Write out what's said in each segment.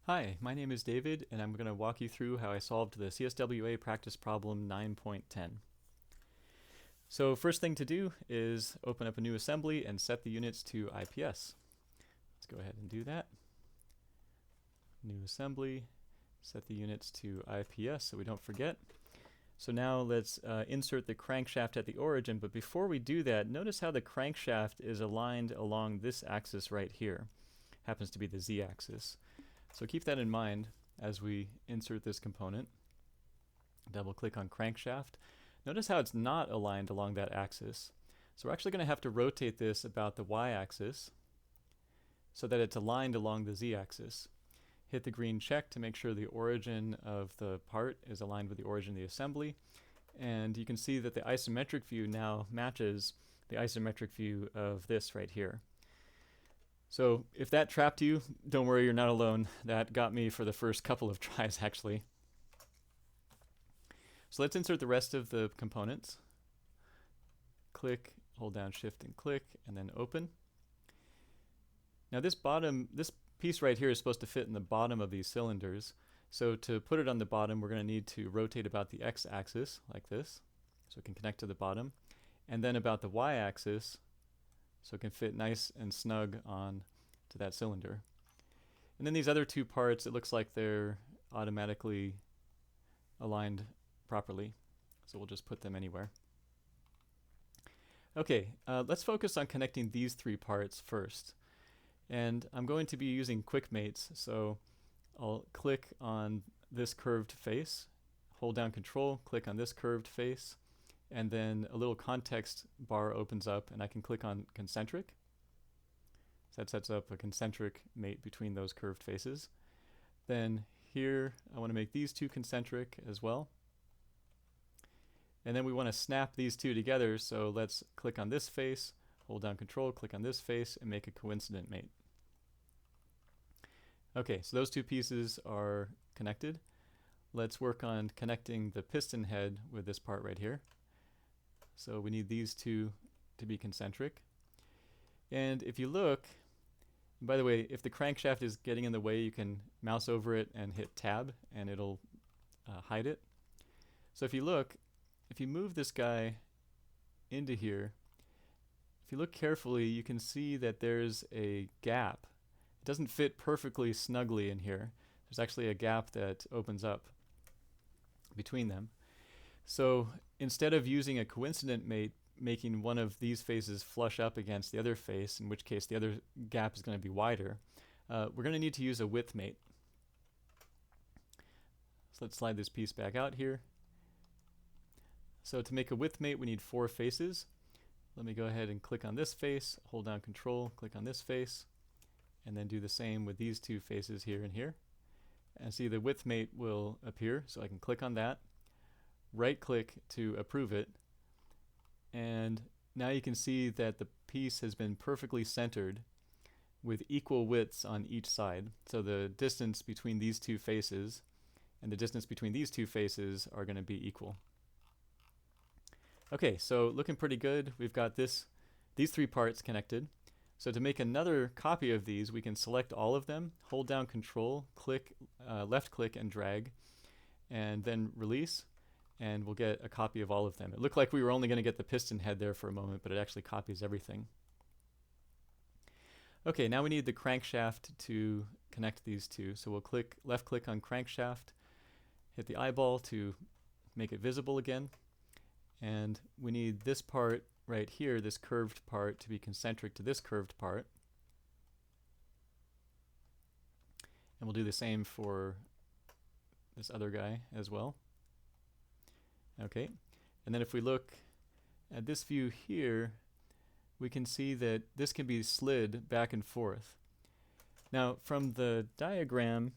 Hi, my name is David, and I'm going to walk you through how I solved the CSWA practice problem 9.10. So first thing to do is open up a new assembly and set the units to IPS. Let's go ahead and do that. New assembly, set the units to IPS so we don't forget. So now let's insert the crankshaft at the origin, but before we do that, notice how the crankshaft is aligned along this axis right here. Happens to be the z-axis. So keep that in mind as we insert this component. Double click on crankshaft. Notice how it's not aligned along that axis. So we're actually going to have to rotate this about the y-axis so that it's aligned along the z-axis. Hit the green check to make sure the origin of the part is aligned with the origin of the assembly. And you can see that the isometric view now matches the isometric view of this right here. So if that trapped you, don't worry, you're not alone. That got me for the first couple of tries, actually. So let's insert the rest of the components. Click, hold down Shift and click, and then open. Now this piece right here is supposed to fit in the bottom of these cylinders. So to put it on the bottom, we're going to need to rotate about the x-axis, like this, so it can connect to the bottom, and then about the y-axis, so it can fit nice and snug on to that cylinder. And then these other two parts, it looks like they're automatically aligned properly, so we'll just put them anywhere. Okay, let's focus on connecting these three parts first. And I'm going to be using quick mates, so I'll click on this curved face, hold down Control, click on this curved face, and then a little context bar opens up and I can click on concentric. So that sets up a concentric mate between those curved faces. Then here I want to make these two concentric as well. And then we want to snap these two together, so let's click on this face, hold down Control, click on this face, and make a coincident mate. Okay, so those two pieces are connected. Let's work on connecting the piston head with this part right here. So we need these two to be concentric. And if you look, by the way, if the crankshaft is getting in the way, you can mouse over it and hit Tab, and it'll hide it. So if you look, if you move this guy into here, if you look carefully, you can see that there's a gap. It doesn't fit perfectly snugly in here. There's actually a gap that opens up between them. So instead of using a coincident mate, making one of these faces flush up against the other face, in which case the other gap is going to be wider, we're going to need to use a width mate. So let's slide this piece back out here. So to make a width mate, we need 4 faces. Let me go ahead and click on this face, hold down Control, click on this face, and then do the same with these two faces here and here. And see the width mate will appear, so I can click on that, right click to approve it, and now you can see that the piece has been perfectly centered with equal widths on each side. So the distance between these two faces and the distance between these two faces are going to be equal. Okay, so looking pretty good. We've got these 3 parts connected. So to make another copy of these, we can select all of them, hold down Control, click, left click and drag, and then release, and we'll get a copy of all of them. It looked like we were only going to get the piston head there for a moment, but it actually copies everything. Okay, now we need the crankshaft to connect these two. So we'll left click on crankshaft, hit the eyeball to make it visible again, and we need this part right here, this curved part, to be concentric to this curved part. And we'll do the same for this other guy as well. Okay, and then if we look at this view here, we can see that this can be slid back and forth. Now from the diagram,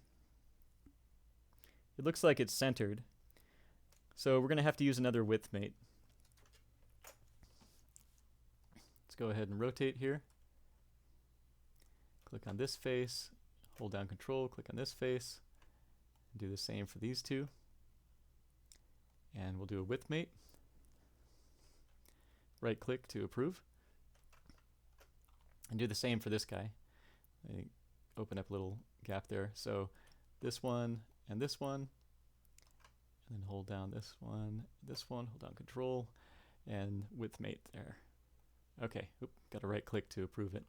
it looks like it's centered. So we're going to have to use another width mate. Let's go ahead and rotate here. Click on this face, hold down Control, click on this face, and do the same for these two. And we'll do a width mate. Right click to approve. And do the same for this guy. Open up a little gap there. So this one, and this one. And then hold down this one, hold down Control, and width mate there. Okay, got to right click to approve it.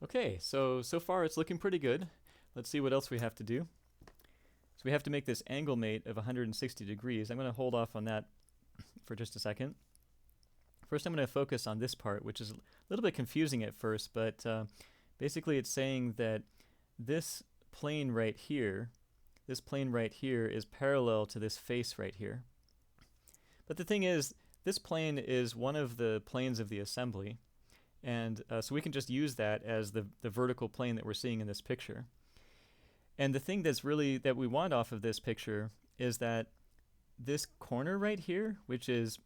Okay, so far it's looking pretty good. Let's see what else we have to do. So we have to make this angle mate of 160 degrees. I'm going to hold off on that for just a second. First I'm going to focus on this part, which is a little bit confusing at first, but basically it's saying that this plane right here is parallel to this face right here. But the thing is, this plane is one of the planes of the assembly, and so we can just use that as the vertical plane that we're seeing in this picture. And the thing that we want off of this picture is that this corner right here, which is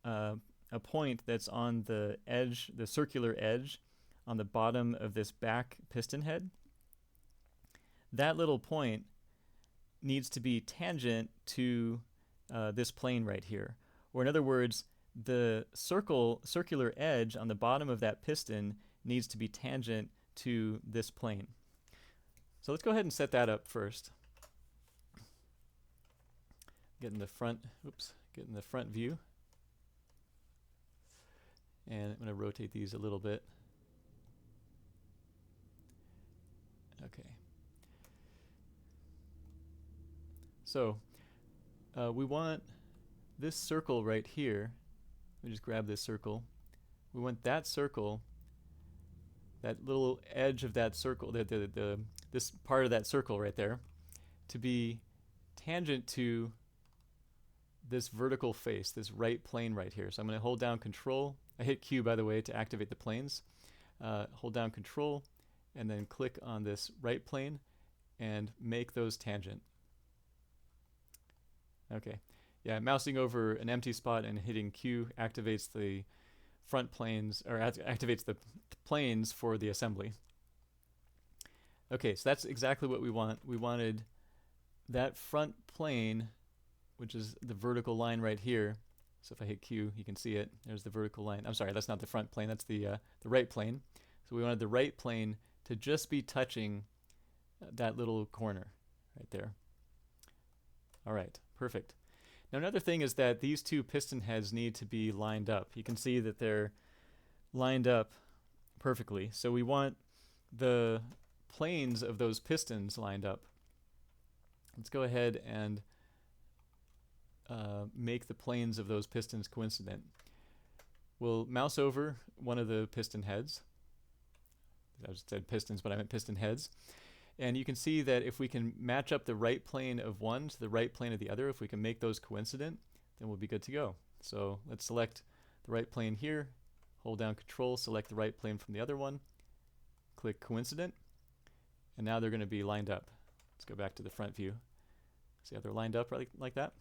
a point that's on the edge, the circular edge on the bottom of this back piston head, that little point needs to be tangent to this plane right here. Or in other words, the circular edge on the bottom of that piston needs to be tangent to this plane. So let's go ahead and set that up first. Get in the front view. And I'm going to rotate these a little bit. Okay. So we want this circle right here. Let me just grab this circle. We want that circle, that little edge of that circle, this part of that circle right there, to be tangent to this vertical face, this right plane right here. So I'm going to hold down Control. I hit Q, by the way, to activate the planes. Hold down Control and then click on this right plane and make those tangent. Okay. Yeah, mousing over an empty spot and hitting Q activates the front planes, or activates the planes for the assembly. Okay, so that's exactly what we want. We wanted that front plane, which is the vertical line right here. So if I hit Q, you can see it. There's the vertical line. I'm sorry, that's not the front plane, that's the right plane. So we wanted the right plane to just be touching that little corner right there. All right, perfect. Now another thing is that these two piston heads need to be lined up. You can see that they're lined up perfectly. So we want the planes of those pistons lined up. Let's go ahead and make the planes of those pistons coincident. We'll mouse over one of the piston heads. I just said pistons, but I meant piston heads. And you can see that if we can match up the right plane of one to the right plane of the other, if we can make those coincident, then we'll be good to go. So let's select the right plane here, hold down Control, select the right plane from the other one, click coincident, and now they're going to be lined up. Let's go back to the front view. See how they're lined up like that?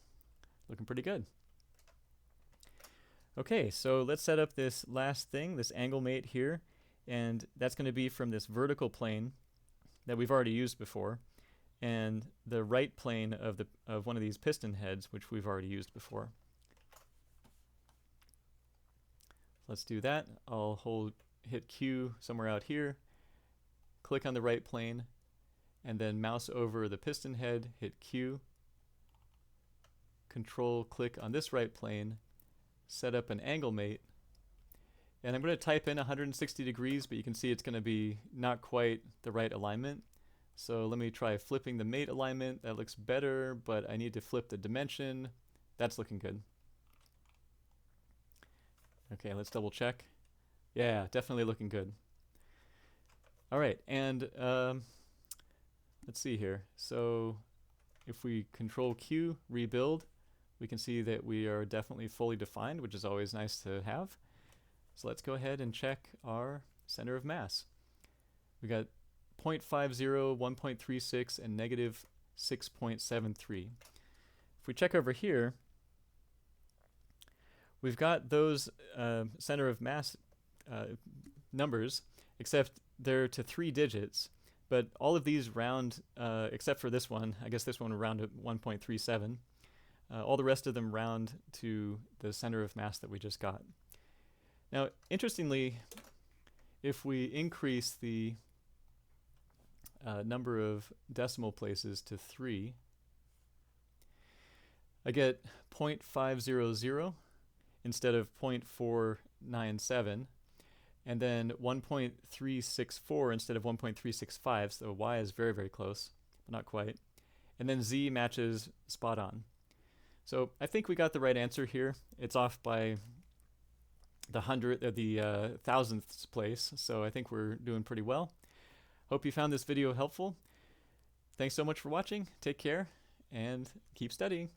Looking pretty good. Okay, so let's set up this last thing, this angle mate here, and that's going to be from this vertical plane that we've already used before, and the right plane of one of these piston heads, which we've already used before. Let's do that. I'll hit Q somewhere out here, click on the right plane, and then mouse over the piston head, hit Q, Control, click on this right plane, set up an angle mate, and I'm going to type in 160 degrees, but you can see it's going to be not quite the right alignment. So let me try flipping the mate alignment. That looks better, but I need to flip the dimension. That's looking good. Okay, let's double check. Yeah, definitely looking good. All right, and let's see here. So if we Control Q, rebuild, we can see that we are definitely fully defined, which is always nice to have. So let's go ahead and check our center of mass. We got 0.50, 1.36, and negative 6.73. If we check over here, we've got those center of mass numbers, except they're to 3 digits. But all of these round, except for this one, I guess this one will round at 1.37. All the rest of them round to the center of mass that we just got. Now, interestingly, if we increase the number of decimal places to 3, I get 0.500 instead of 0.497, and then 1.364 instead of 1.365, so y is very, very close, but not quite. And then z matches spot on. So I think we got the right answer here. It's off by the thousandths place, so I think we're doing pretty well. Hope you found this video helpful. Thanks so much for watching. Take care and keep studying.